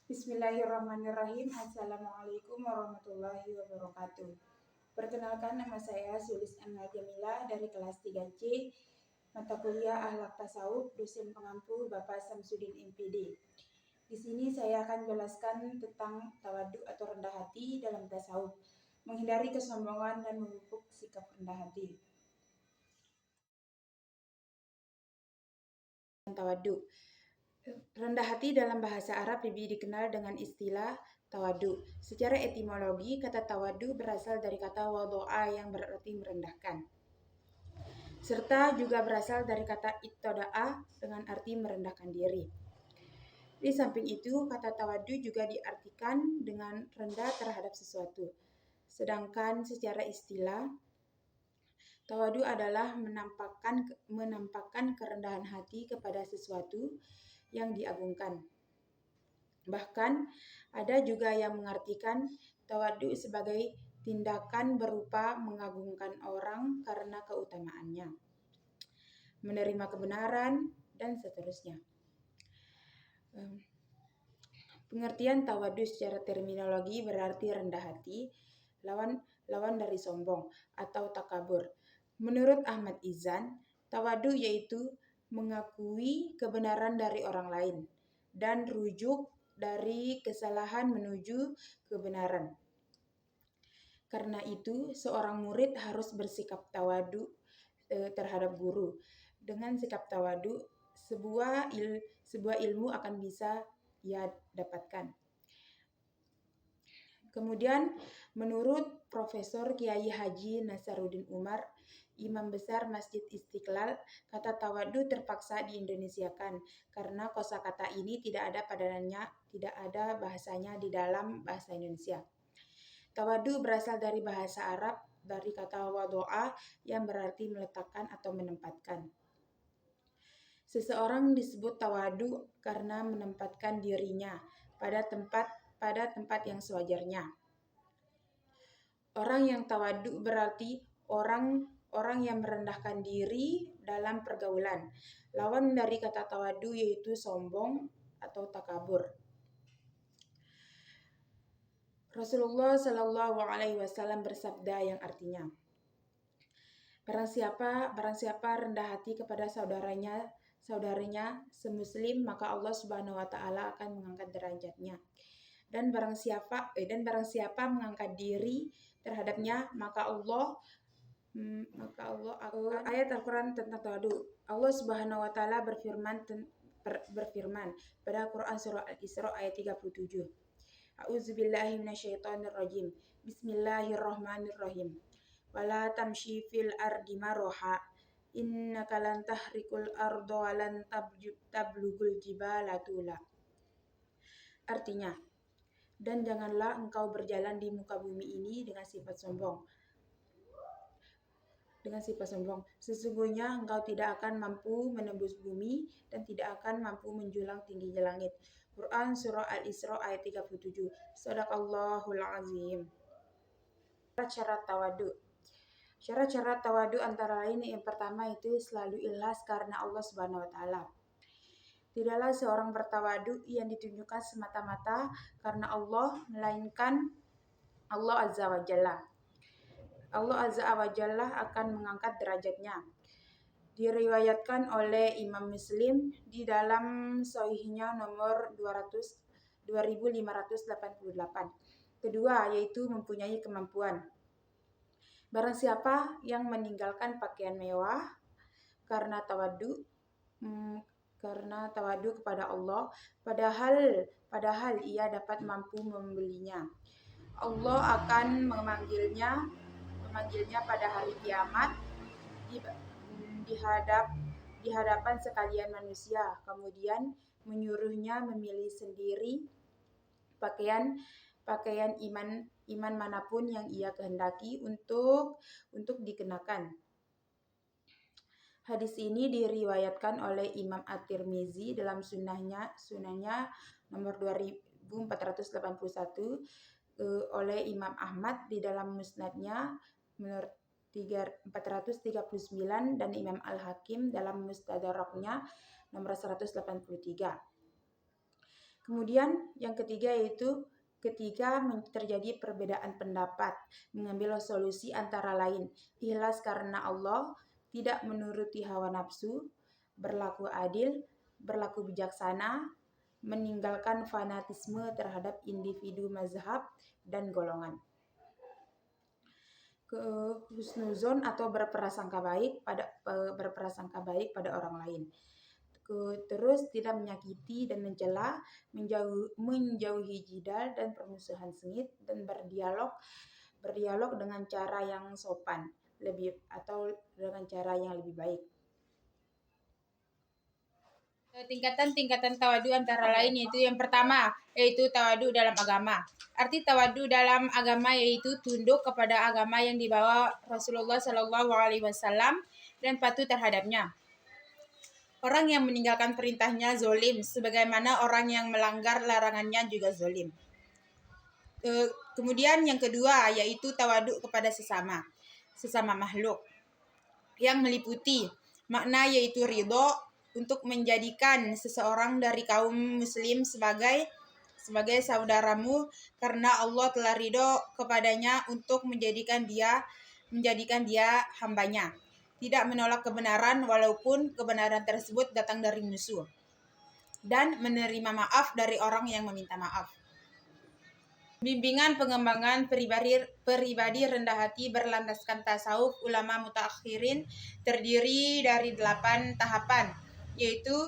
Bismillahirrahmanirrahim. Assalamualaikum warahmatullahi wabarakatuh. Perkenalkan, nama saya Sulis Anwar Jamila dari kelas 3C, mata kuliah Akhlak Tasawuf, dosen pengampu Bapak Samsudin MPD. Di sini saya akan jelaskan tentang tawadhu atau rendah hati dalam tasawuf, menghindari kesombongan dan memupuk sikap rendah hati. Tawadhu. Rendah hati dalam bahasa Arab lebih dikenal dengan istilah tawadhu. Secara etimologi, kata tawadhu berasal dari kata wado'a yang berarti merendahkan. Serta juga berasal dari kata ittada'a dengan arti merendahkan diri. Di samping itu, kata tawadhu juga diartikan dengan rendah terhadap sesuatu. Sedangkan secara istilah, tawadhu adalah menampakkan kerendahan hati kepada sesuatu yang diagungkan. Bahkan ada juga yang mengartikan tawadhu sebagai tindakan berupa mengagungkan orang karena keutamaannya, menerima kebenaran, dan seterusnya. Pengertian tawadhu secara terminologi berarti rendah hati, lawan dari sombong atau takabur. Menurut Ahmad Izan, tawadhu yaitu mengakui kebenaran dari orang lain dan rujuk dari kesalahan menuju kebenaran. Karena itu, seorang murid harus bersikap tawadhu terhadap guru. Dengan sikap tawadhu, sebuah ilmu akan bisa ia dapatkan. Kemudian, menurut Profesor Kiai Haji Nasaruddin Umar, Imam Besar Masjid Istiqlal, kata tawadhu terpaksa diindonesiakan karena kosakata ini tidak ada bahasanya di dalam bahasa Indonesia. Tawadhu berasal dari bahasa Arab dari kata wado'a yang berarti meletakkan atau menempatkan. Seseorang disebut tawadhu karena menempatkan dirinya pada tempat yang sewajarnya. Orang yang tawadhu berarti orang yang merendahkan diri dalam pergaulan. Lawan dari kata tawadhu yaitu sombong atau takabur. Rasulullah Shallallahu Alaihi Wasallam bersabda yang artinya, Barang siapa rendah hati kepada saudaranya semuslim, maka Allah Subhanahu Wa Taala akan mengangkat derajatnya. Dan barang siapa mengangkat diri terhadapnya, maka Allah ayat Al-Quran tentang tawadhu. Allah Subhanahu Wa Taala berfirman pada Quran surah Al-Isra ayat 37. A'udzubillahi minasyaitonirrajim. Bismillahirrahmanirrahim. Wala tamshi fil ardi maroha. Innaka lan tahrikul arda wa lan tablugul jibala tula. Artinya, dan janganlah engkau berjalan di muka bumi ini dengan sifat sombong. Sesungguhnya engkau tidak akan mampu menembus bumi dan tidak akan mampu menjulang tinggi di langit. Quran surah Al-Isra ayat 37. Shadaqallahul azim. Syarat-syarat tawadhu antara lain yang pertama itu selalu ikhlas karena Allah Subhanahu Wa Taala. Tidaklah seorang bertawadhu yang ditunjukkan semata-mata karena Allah, melainkan Allah Azza wa Jalla. Allah Azza wa Jalla akan mengangkat derajatnya. Diriwayatkan oleh Imam Muslim di dalam Sahihnya nomor 2588. Kedua, yaitu mempunyai kemampuan. Barang siapa yang meninggalkan pakaian mewah karena tawadhu kepada Allah, padahal ia dapat mampu membelinya, Allah akan memanggilnya pada hari kiamat di hadapan sekalian manusia, kemudian menyuruhnya memilih sendiri pakaian iman manapun yang ia kehendaki untuk dikenakan. Hadis ini diriwayatkan oleh Imam At-Tirmizi dalam sunahnya nomor 2481, oleh Imam Ahmad di dalam musnadnya nomor 439 dan Imam Al-Hakim dalam Mustadraknya nomor 183. Kemudian yang ketiga yaitu ketika terjadi perbedaan pendapat, mengambil solusi antara lain, ikhlas karena Allah, tidak menuruti hawa nafsu, berlaku adil, berlaku bijaksana, meninggalkan fanatisme terhadap individu mazhab dan golongan. Husnuzon atau berprasangka baik pada orang lain. Terus tidak menyakiti dan mencela, menjauhi jidal dan permusuhan sengit, dan berdialog dengan cara yang sopan atau dengan cara yang lebih baik. Tingkatan-tingkatan tawadu antara lain yaitu yang pertama yaitu tawadu dalam agama. Arti tawadu dalam agama yaitu tunduk kepada agama yang dibawa Rasulullah Shallallahu Alaihi Wasallam dan patuh terhadapnya. Orang yang meninggalkan perintahnya zolim, sebagaimana orang yang melanggar larangannya juga zolim. Kemudian yang kedua yaitu tawaduk kepada sesama makhluk, yang meliputi makna yaitu ridho untuk menjadikan seseorang dari kaum muslim sebagai saudaramu karena Allah telah ridho kepadanya untuk menjadikan dia hambanya. Tidak menolak kebenaran walaupun kebenaran tersebut datang dari musuh, dan menerima maaf dari orang yang meminta maaf. Bimbingan pengembangan pribadi rendah hati berlandaskan tasawuf ulama mutaakhirin terdiri dari 8 tahapan, yaitu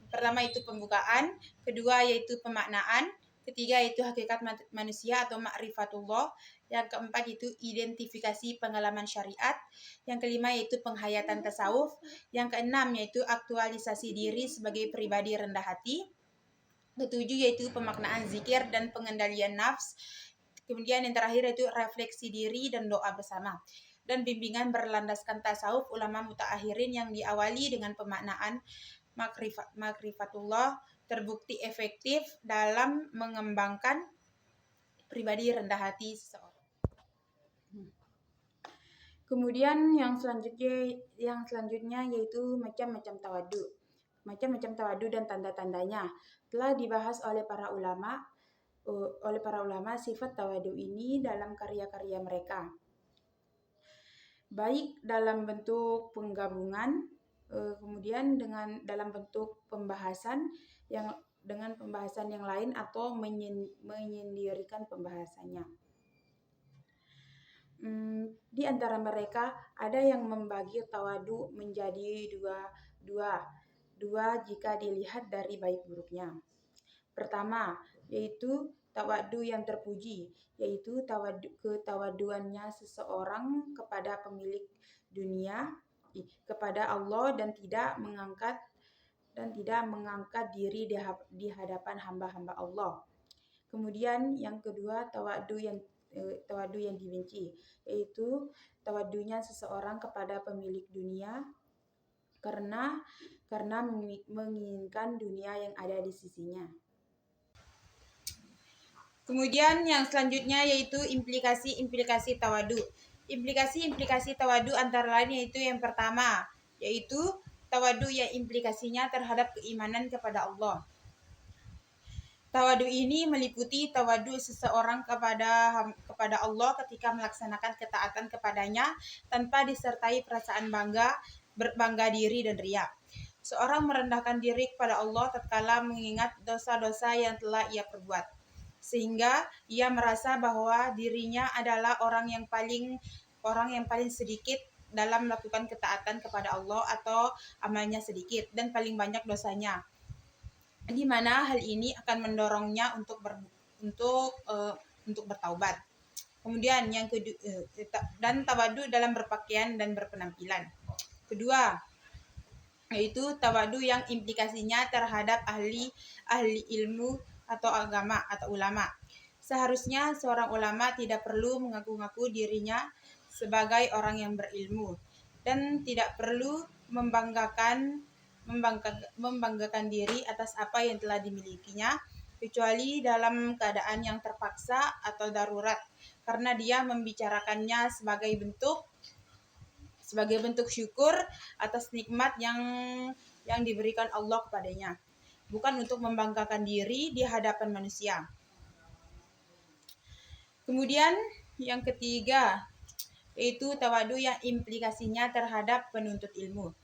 pertama itu pembukaan, kedua yaitu pemaknaan, ketiga yaitu hakikat manusia atau ma'rifatullah, yang keempat itu identifikasi pengalaman syariat, yang kelima yaitu penghayatan tasawuf, yang keenam yaitu aktualisasi diri sebagai pribadi rendah hati, ketujuh yaitu pemaknaan zikir dan pengendalian nafs, kemudian yang terakhir yaitu refleksi diri dan doa bersama. Dan bimbingan berlandaskan tasawuf ulama mutaakhirin yang diawali dengan pemaknaan makrifatullah terbukti efektif dalam mengembangkan pribadi rendah hati seseorang. Kemudian yang selanjutnya yaitu macam-macam tawadu. Macam-macam tawadu dan tanda-tandanya telah dibahas oleh para ulama sifat tawadu ini dalam karya-karya mereka. Baik dalam bentuk penggabungan, kemudian dalam bentuk pembahasan yang lain atau menyendirikan pembahasannya. Di antara mereka ada yang membagi tawadu menjadi dua jika dilihat dari baik buruknya. Pertama, yaitu tawadu yang terpuji, yaitu ketawaduannya seseorang kepada pemilik dunia, kepada Allah, dan tidak mengangkat diri di hadapan hamba-hamba Allah. Kemudian yang kedua, tawadu yang dibenci, yaitu tawadunya seseorang kepada pemilik dunia karena menginginkan dunia yang ada di sisinya. Kemudian yang selanjutnya yaitu implikasi tawadu. Implikasi tawadu antara lain yaitu yang pertama yaitu tawadu yang implikasinya terhadap keimanan kepada Allah. Tawadu ini meliputi tawadu seseorang kepada Allah ketika melaksanakan ketaatan kepadanya tanpa disertai perasaan berbangga diri dan riya. Seorang merendahkan diri kepada Allah tatkala mengingat dosa-dosa yang telah ia perbuat, sehingga ia merasa bahwa dirinya adalah orang yang paling sedikit dalam melakukan ketaatan kepada Allah atau amalnya sedikit dan paling banyak dosanya, di mana hal ini akan mendorongnya untuk bertaubat. Kemudian yang kedua, dan tawadu dalam berpakaian dan berpenampilan. Kedua, yaitu tawadu yang implikasinya terhadap ahli ilmu atau agama atau ulama. Seharusnya seorang ulama tidak perlu mengaku-ngaku dirinya sebagai orang yang berilmu dan tidak perlu membanggakan diri atas apa yang telah dimilikinya, kecuali dalam keadaan yang terpaksa atau darurat, karena dia membicarakannya sebagai bentuk syukur atas nikmat yang diberikan Allah kepadanya. bukan untuk membanggakan diri di hadapan manusia. Kemudian yang ketiga, yaitu tawadu yang implikasinya terhadap penuntut ilmu.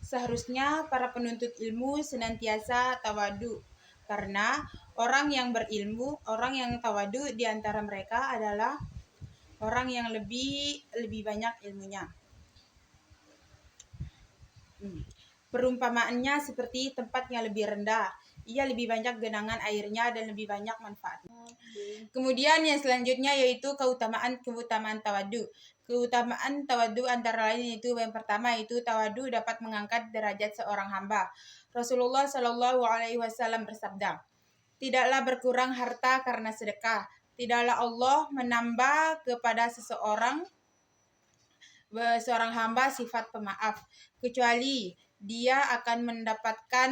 Seharusnya para penuntut ilmu senantiasa tawadu, karena orang yang berilmu, orang yang tawadu di antara mereka adalah orang yang lebih banyak ilmunya. Perumpamaannya seperti tempat yang lebih rendah. Ia lebih banyak genangan airnya dan lebih banyak manfaatnya. Kemudian yang selanjutnya yaitu keutamaan tawadu. Keutamaan tawadu antara lain itu yang pertama yaitu tawadu dapat mengangkat derajat seorang hamba. Rasulullah Shallallahu Alaihi Wasallam bersabda, tidaklah berkurang harta karena sedekah. Tidaklah Allah menambah kepada seorang hamba sifat pemaaf, kecuali dia akan mendapatkan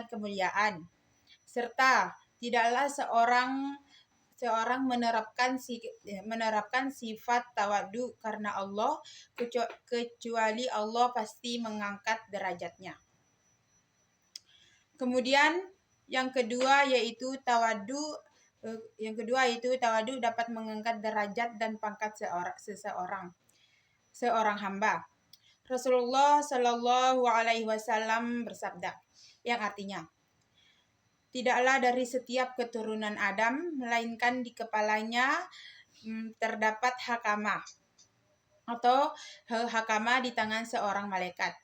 kemuliaan. Serta tidaklah seorang menerapkan sifat tawadu karena Allah, kecuali Allah pasti mengangkat derajatnya. Kemudian yang kedua yaitu tawadu dapat mengangkat derajat dan pangkat seorang hamba. Rasulullah Shallallahu Alaihi Wasallam bersabda, yang artinya, tidaklah dari setiap keturunan Adam, melainkan di kepalanya terdapat hakama atau hakama di tangan seorang malaikat.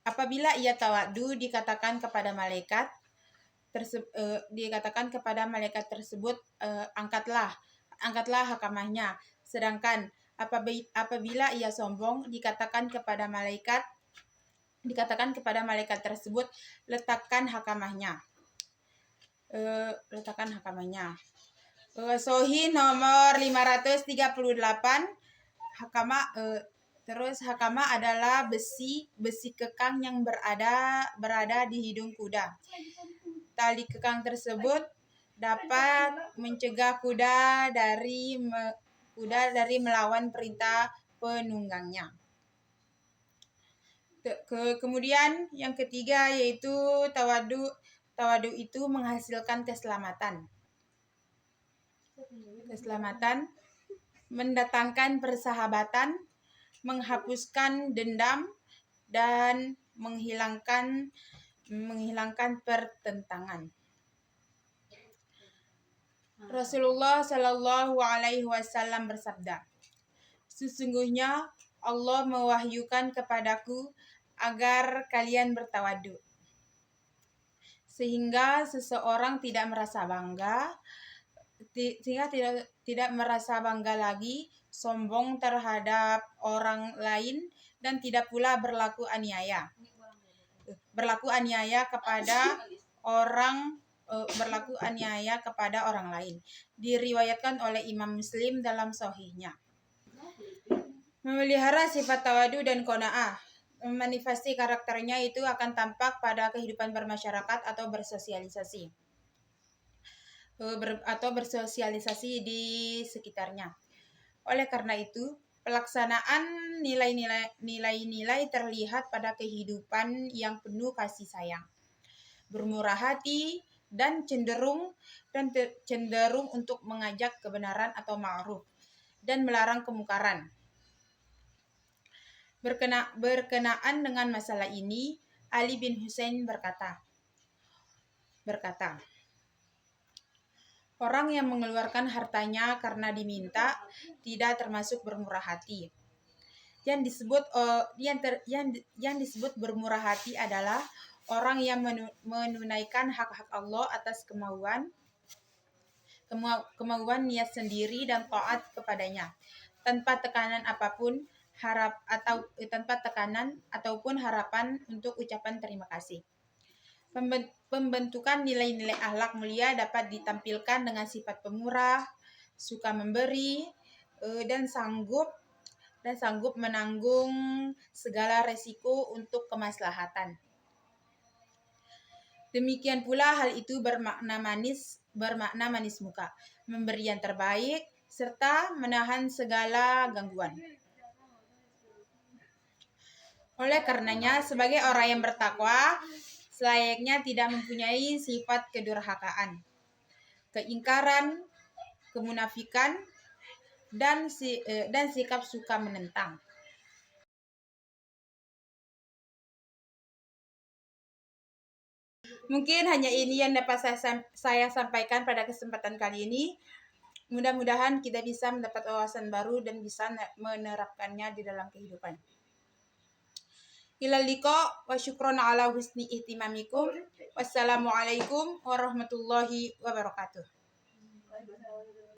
Apabila ia tawadu, dikatakan kepada malaikat tersebut, angkatlah hakamahnya. Sedangkan apabila ia sombong, dikatakan kepada malaikat tersebut, letakkan hakamahnya. Sahih nomor 538. Hakama adalah besi kekang yang berada di hidung kuda. Tali kekang tersebut dapat mencegah kuda dari melawan perintah penunggangnya. Kemudian yang ketiga yaitu tawadu itu menghasilkan keselamatan, mendatangkan persahabatan, menghapuskan dendam, dan menghilangkan pertentangan. Rasulullah Shallallahu Alaihi Wasallam bersabda, sesungguhnya Allah mewahyukan kepadaku agar kalian bertawadu, sehingga seseorang tidak merasa bangga lagi, sombong terhadap orang lain, dan tidak pula berlaku aniaya kepada orang lain. Diriwayatkan oleh Imam Muslim dalam Sahihnya. Memelihara sifat tawadu dan qanaah, memanifestasi karakternya itu akan tampak pada kehidupan bermasyarakat atau bersosialisasi di sekitarnya. Oleh karena itu, pelaksanaan nilai-nilai terlihat pada kehidupan yang penuh kasih sayang, bermurah hati, dan cenderung untuk mengajak kebenaran atau ma'ruf dan melarang kemungkaran. Berkenaan dengan masalah ini, Ali bin Husain berkata, orang yang mengeluarkan hartanya karena diminta tidak termasuk bermurah hati. Yang disebut bermurah hati adalah orang yang menunaikan hak-hak Allah atas kemauan niat sendiri dan taat kepadanya, tanpa tekanan ataupun harapan untuk ucapan terima kasih. Pembentukan nilai-nilai akhlak mulia dapat ditampilkan dengan sifat pemurah, suka memberi, dan sanggup menanggung segala resiko untuk kemaslahatan. Demikian pula hal itu bermakna manis muka, memberi yang terbaik, serta menahan segala gangguan. Oleh karenanya, sebagai orang yang bertakwa, selayaknya tidak mempunyai sifat kedurhakaan, keingkaran, kemunafikan, dan sikap suka menentang. Mungkin hanya ini yang dapat saya sampaikan pada kesempatan kali ini. Mudah-mudahan kita bisa mendapat wawasan baru dan bisa menerapkannya di dalam kehidupan. Ilal liqa wa syukron ala husni ihtimamikum. Wassalamualaikum warahmatullahi wabarakatuh.